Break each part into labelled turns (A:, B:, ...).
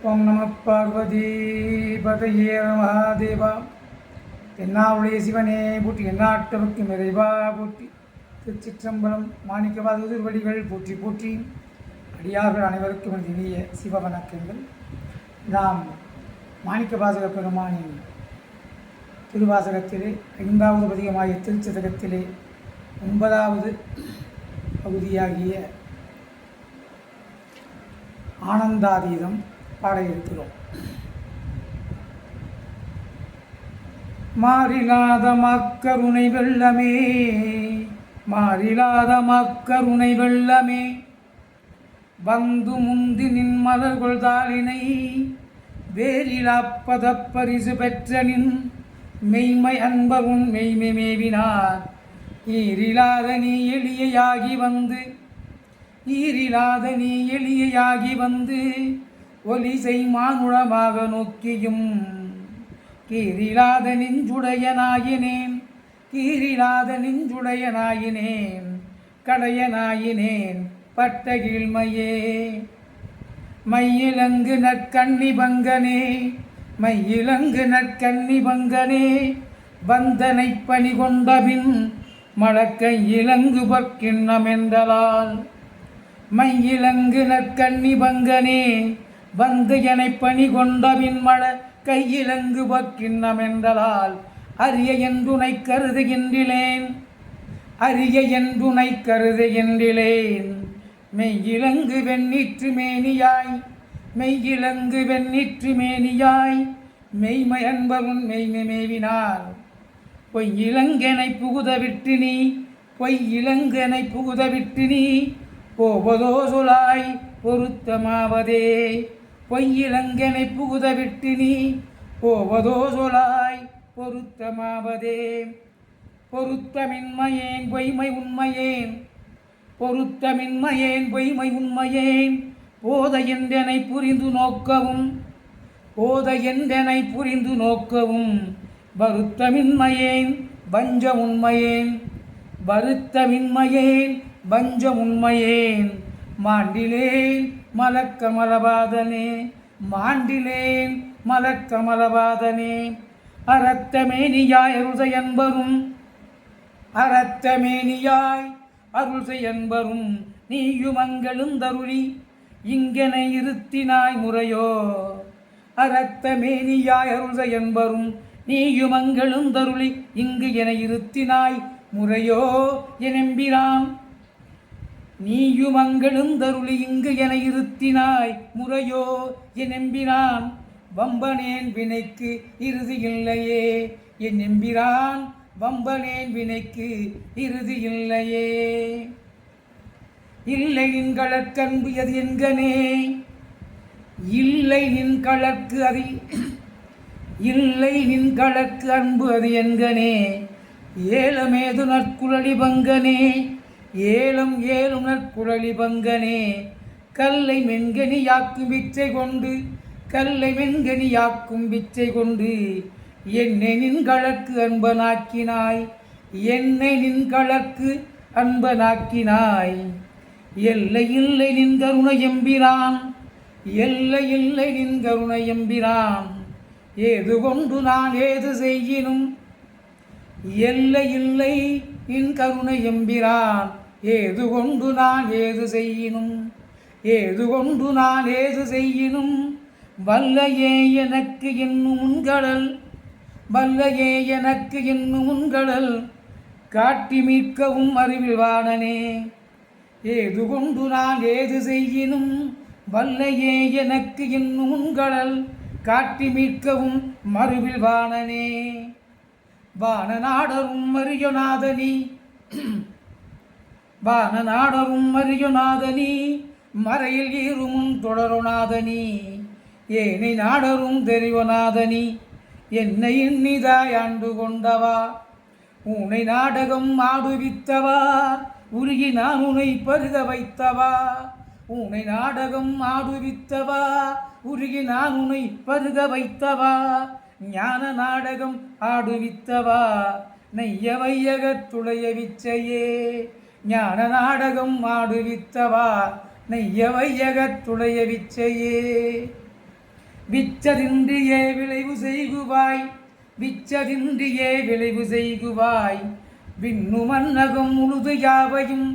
A: ஓம் நம பார்வதி பதையே மகாதேவா. தென்னாவுடைய சிவனே போற்றி, எந்நாட்டவர்க்கும் இறைவா போற்றி. திருச்சிற்றம்பலம். மாணிக்கவாத திருவடிகள் போற்றி போற்றி. அடியார்கள் அனைவருக்கும் எனது இனிய சிவ வணக்கங்கள். நாம் மாணிக்கவாசக பெருமானின் திருவாசகத்திலே 5வது பதிகமாகிய திருச்சதகத்திலே 9வது பகுதியாகிய ஆனந்தாதீதம் பாட இருக்கிறோம். மாறிலாத மக்கருணை வெள்ளமே, மாறிலாத மக்கருணை வெள்ளமே, வந்து முந்தி நின் மலர்கொள் தாளினை வேறிலாப்பத பரிசு பெற்ற நின் மெய்மை அன்பருன் மெய்மை மேவினார். ஈரிலாத நீ எளியாகி வந்து, ஈரிலாத நீ எளியாகி வந்து, ஒலிசை மானுடமாக நோக்கியும் கீரிலாத நெஞ்சுடையனாயினேன், கீரிலாத நெஞ்சுடையனாயினேன், கடையனாயினேன் பட்ட கீழ்மையே. மையிலங்கு நற்கண்ணி பங்கனே, மையிலங்கு நற்கண்ணி பங்கனே, வந்தனை பணி கொண்டபின் மழக்கை இலங்கு பற்கிண்ணம் என்றலால். மையிலங்கு நற்கண்ணி பங்கனே, வந்து எனை பணி கொண்டபின் மழ கையிலங்கு பற்கிண்ணம் என்றலால். அரிய என்றுனை கருதுகின்றிலேன், அரிய என்றுனை கருதுகின்றிலேன். மெய்யிலங்கு வெண்ணீற்று மேனியாய், மெய்யிலங்கு வெண்ணீற்று மேனியாய், மெய்மை அன்பருன் மெய்மை மேவினார். பொய் இலங்கனை புகுத விட்டு நீ, பொய் இலங்கனை புகுத விட்டு நீ, போவதோ சொலாய் பொருத்தமாவதே. பொய் இலங்கனை புகுத விட்டு நீ, போவதோ சொலாய் பொருத்தமாவதே. பொருத்தமின்மையேன் பொய்மை உண்மையேன், பொருத்தமின்மையேன் பொய்மை உண்மையேன், போத என்றனை புரிந்து நோக்கவும், போத என்றனை புரிந்து நோக்கவும். வருத்தமின்மையேன் வஞ்ச உண்மையேன், வருத்தமின்மையேன் வஞ்ச உண்மையேன், மாண்டிலேன் மலக்கமலபாதனே, மாண்டிலேன் மலக்கமலபாதனே. அறத்தமேனியாய் அருள்செயன்பரும், அறத்தமேனியாய் அருள்செயன்பரும், நீயுமங்களுந்தருளி இங்கனை இருத்தினாய் முறையோ. அறத்தமேனியாய் அருள்செயன்பரும், நீயுமங்களுந்தருளி இங்கு என இருத்தினாய் முறையோ எனெம்பிரான். நீயுமங்களுந்தருளி இங்கு என இருத்தினாய் முறையோ எனெம்பிரான். வம்பனேன் வினைக்கு இறுதி இல்லையே என் எம்பிரான், வம்பனேன் வினைக்கு இறுதி இல்லையே. இல்லை நின் களற்கன்பு அது என்கனே, இல்லை நின் களற்கு அது, இல்லை நின் களற்கு அன்பு அது என்கனே. ஏலமேது நற்குழலி பங்கனே, ஏலம் ஏலும் நற்குழலி பங்கனே. கல்லை மென்கனியாக்கும் பிச்சை கொண்டு, கல்லை மென்கனியாக்கும் பிச்சை கொண்டு, என்னை நின் களற்கு அன்பனாக்கினாய், என்னை நின் களற்கு அன்பனாக்கினாய். எல்லை இல்லை நின் கருணை எம்பிரான், எல்லை இல்லை நின் கருணை எம்பிரான். ஏது கொண்டு நான் ஏது செய்யினும், எல்லை இல்லை நின் கருணை எம்பிரான். ஏது கொண்டு நான் ஏது செய்யினும், ஏது கொண்டு நான் ஏது செய்யினும். வல்லையே எனக்கு என்னும் உன்கடல், வல்லையே எனக்கு என்னும் உன்கடல், காட்டி மீட்கவும் அறிவில் வாணனே. ஏது கொண்டு நான் ஏது செய்யினும், வல்லையே எனக்கு என்னும் உன்கடல், காட்டி மீட்கவும் மறுவில் வாணனே. வானநாடரும் மரியநாதனி, வானநாடரும் மரியநாதனி, மறையில் ஈருமுன் தொடருநாதனி. ஏனை நாடரும் தெரிவநாதனி, என்னை எண்ணிதாய் ஆண்டு கொண்டவா. உனை நாடகம் ஆடுவித்தவா, உருகி நான் உனை பருக வைத்தவா. உனை நாடகம் ஆடுவித்தவா, உருகி நான் உனை பருக வைத்தவா. ஞான நாடகம் ஆடுவித்தவா, நெய்ய வையகத்துடைய விச்சையே. ஞான நாடகம் ஆடுவித்தவா, நெய்ய வையகத்துடைய விச்சையே. விச்சதின்றியே விளைவு செய்குவாய், விச்சதின்றியே விளைவு செய்குவாய். விண்ணு மன்னகம் முழுது யாவையும்,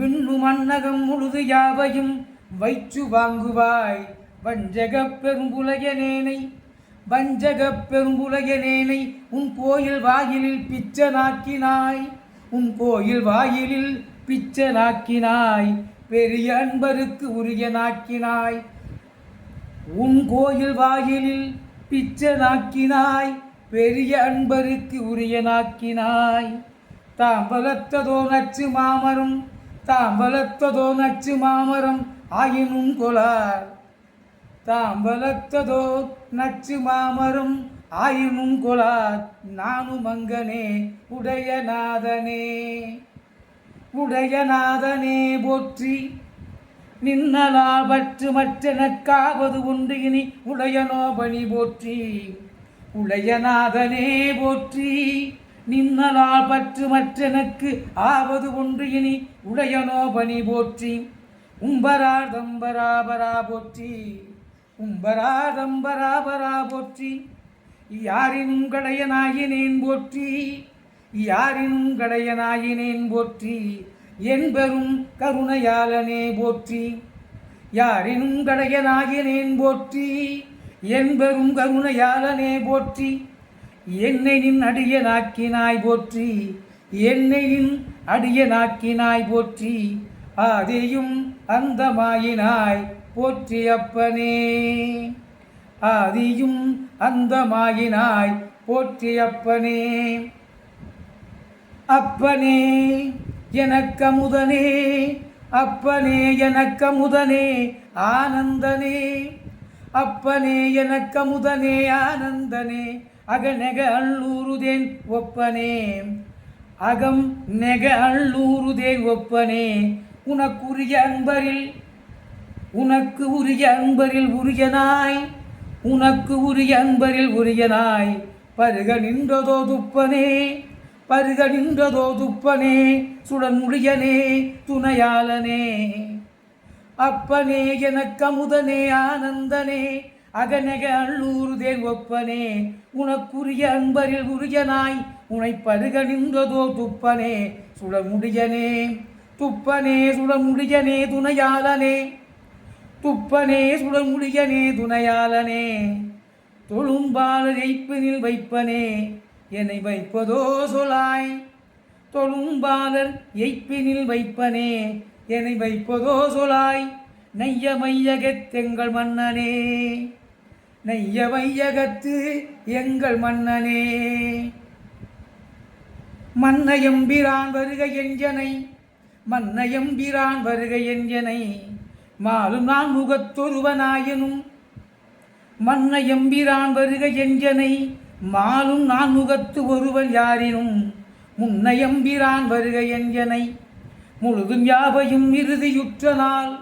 A: விண்ணு மன்னகம் முழுது யாவையும் வைச்சு வாங்குவாய். வஞ்சகப் பெரும்புலையனேனை, வஞ்சகப் பெரும்புலையனேனை உன் கோயில் வாயிலில் பிச்சனாக்கினாய், உன் கோயில் வாயிலில் பிச்சனாக்கினாய். பெரிய அன்பருக்கு உரியனாக்கினாய், உன் கோயில் வாயிலில் பிச்சனாக்கினாய். பெரிய அன்பருக்கு உரியனாக்கினாய். தாம்பலத்ததோ நச்சு மாமரம், தாம்பலத்ததோ நச்சு மாமரம் ஆயினும் கொளார், தாம்பலத்ததோ நச்சு மாமரம் ஆயினும் கொளார். நானும் அங்கனே உடையநாதனே, உடையநாதனே போற்றி. நின்னலால் பற்று மற்றெனக்காவது உண்டு இனி உடையனோபணி போற்றி, உடையநாதனே போற்றி. நின்னலால் பற்று மற்றெனக்கு ஆவது ஒன்று இனி உடையனோபணி போற்றி. உம்பராதம்பராபரா போற்றி, உம்பராதம்பராபரா போற்றி. யாரினும் கடையனாயினேன் போற்றி, யாரினும் கடையனாயினேன் போற்றி. என்பெரும் கருணையாளனே போற்றி, யாரினும் கடையனாகினேன் போற்றி. என்பெரும் கருணையாளனே போற்றி. என்னை நின் அடியனாக்கினாய் போற்றி, என்னை நின் அடியனாக்கினாய் போற்றி. ஆதியும் அந்தமாயினாய் போற்றி அப்பனே, ஆதியும் அந்தமாயினாய் போற்றி அப்பனே. அப்பனே எனக்கமுதனே, அப்பனே எனக்கமுதனே ஆனந்தனே, அப்பனே எனக்கமுதனே ஆனந்தனே. அகநெக அள்ளூருதேன் ஒப்பனே, அகம் நெக அள்ளூருதேன் ஒப்பனே. உனக்குரிய அன்பரில், உனக்கு உரிய அன்பரில் உரியனாய், உனக்கு உரிய அன்பரில் உரியனாய். பருக நின்றதோ துப்பனே, பருக நின்றதோ துப்பனே. சுடன்முடியனே துணையாளனே, அப்பனே எனக்கமுதனே ஆனந்தனே. அகநெக அள்ளூருதேன் ஒப்பனே, உனக்குரிய அன்பரில் உரியனாய். உனை பருக நின்றதோ துப்பனே, சுடமுடியனே, துப்பனே சுடமுடியனே துணையாளனே, துப்பனே சுடமுடியனே துணையாளனே. தொழும்பாளர் எய்ப்பினில் வைப்பனே, என்னை வைப்பதோ சொலாய். தொழும்பாளர் எய்ப்பினில் வைப்பனே, என்னை வைப்பதோ சொலாய். நெய்ய மையகத்தெங்கள் மன்னனே, நெய்ய மையகத்து எங்கள் மன்னனே. மன்னையம்பிரான் வருக எஞ்சனை, மன்னையம்பிரான் வருக எஞ்சனை. மாலும் நான் முகத்தொருவனாயனும், மன்னையம்பிரான் வருக எஞ்சனை. மாலும் நான் முகத்து ஒருவன் யாரினும், முன்னையம்பிரான் வருக எஞ்சனை. முழுதும் யாவையும் இறுதியுற்ற நாள்,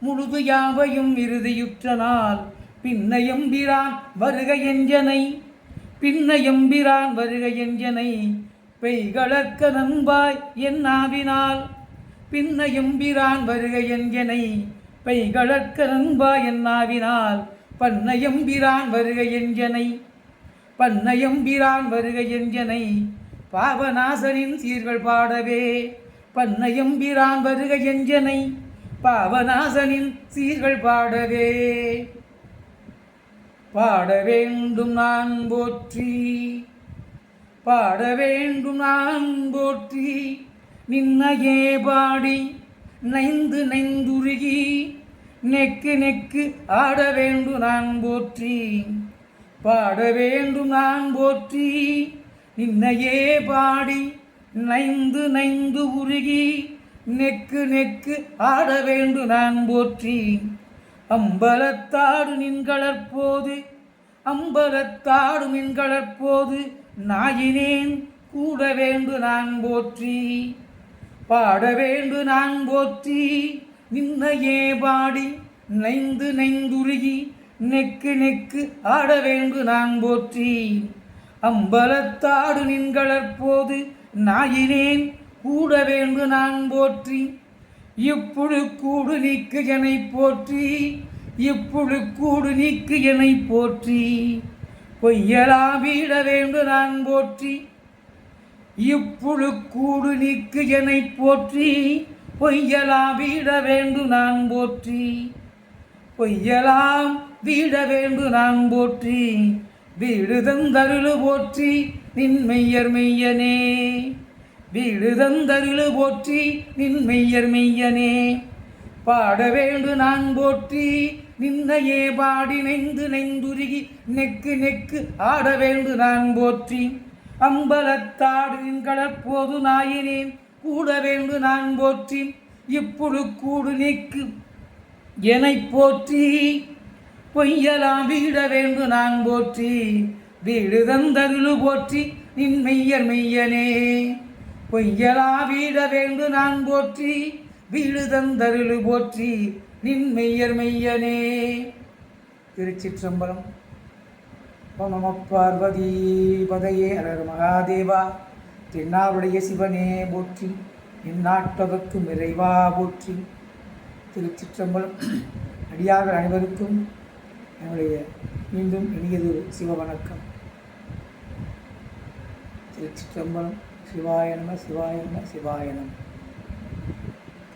A: முழுது யாவையும் இறுதியுற்ற நாள். பின்னையம்பிரான் வருக எஞ்சனை, பின்னையம்பிரான் வருக எஞ்சனை. பெய்களற்க நண்பாய் என் நாவினால், பின்னையம்பிரான் வருக எஞ்சனை. பெய்களற்க நண்பாய் என் நாவினால். பன்னையம்பிரான் வருக எஞ்சனை, பன்னையம்பிரான் வருக எஞ்சனை. பாவநாசனின் சீர்கள் பாடவே, பன்னையம்பிரான் வருக எஞ்சனை. பாவநாசனின் சீர்கள் பாடவே, பாட வேண்டும் நான் போற்றி, பாட வேண்டும் நான் போற்றி. நின்னையே பாடி நைந்து நைந்துருகி, நெக்கு நெக்கு ஆட வேண்டும் நான் போற்றி, பாட வேண்டும் நான் போற்றி. நின்னையே பாடி நைந்து நைந்து உருகி, நெக்கு நெக்கு ஆட வேண்டும் நான் போற்றி. அம்பலத்தாடு நின்களற்போது, அம்பலத்தாடு நின்களற்போது. நாயினேன் கூட வேண்டு நான் போற்றி, பாட வேண்டு நான் போற்றி. நின்னையே பாடி நைந்து நைந்துருகி, நெக்கு நெக்கு ஆட வேண்டு நான் போற்றி. அம்பலத்தாடு நின்களற்போது. நாயினேன் கூட வேண்டு நான் போற்றி. இப்புழு கூடு நீக்கு எனை போற்றி, இப்புழு கூடு நீக்கு என்னை போற்றி பொய்யலா வீட வேண்டும் நான் போற்றி இப்புழு கூடு நீக்கு என்னை போற்றி பொய்யலா வீட வேண்டும் நான் போற்றி பொய்யலாம் வீட வேண்டும் நான் போற்றி வீடு தந்தருளு போற்றி நின் மெய்யர் மெய்யனே வீடு தந்தருளு போற்றி நின் மெய்யர் மெய்யனே பாட வேண்டு நான் போற்றி நின்னையே பாடி நெந்து நெந்துருகி நெக்கு நெக்கு ஆட வேண்டு நான் போற்றி அம்பலத்தாடு நின் கடற்போது நாயினேன் கூட வேண்டு நான் போற்றி இப்புழு கூடு நீக்கு என்னை போற்றி பொய்யலாம் வீட வேண்டு நான் போற்றி வீடு தந்தருளு போற்றி நின் மெய்யர் மெய்யனே பொய்யலா வீட வேண்டு நான் போற்றி வீடு தந்தருளு போற்றி நின் மெய்யர் மெய்யனே. திருச்சிற்றம்பலம். ஓம் நம பார்வதி பதையே அழகு மகாதேவா. தென்னாவுடைய சிவனே போற்றி இந்நாட்டவர்க்கும் இறைவா போற்றி. திருச்சிற்றம்பலம். அடியார்கள் அனைவருக்கும் என்னுடைய மீண்டும் இனியது சிவவணக்கம். திருச்சிற்றம்பலம். சிவாய நம சிவாய நம சிவாய நம.